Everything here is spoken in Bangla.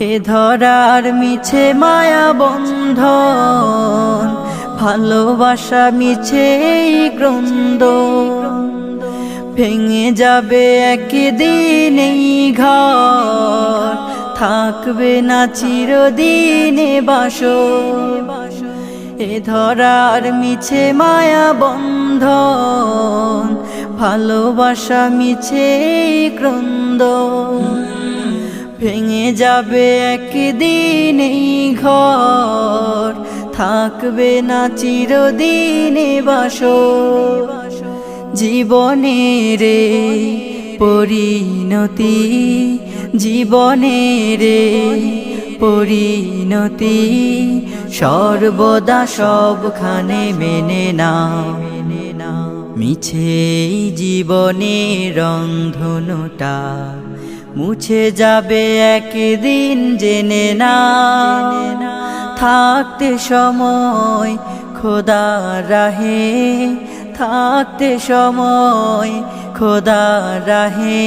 এ ধরার মিছে মায়া বন্ধন, ভালোবাসা মিছে এই ক্রন্দন। ভেঙে যাবে একদিন এই ঘর, থাকবে না চিরদিনে বাসর। এ ধরার মিছে মায়া বন্ধন, ভালোবাসা মিছে এই ক্রন্দন। ভেঙে যাবে একদিন এই ঘর, থাকবে না চিরদিনে বাসর। জীবনের পরিণতি, জীবনের পরিণতি, সর্বদা সবখানে মেনে নাও। মিছে জীবনের রংধনুটা মুছে যাবে একদিন জেনে না। থাকতে সময় খোদার রাহে, থাকতে সময় খোদার রাহে।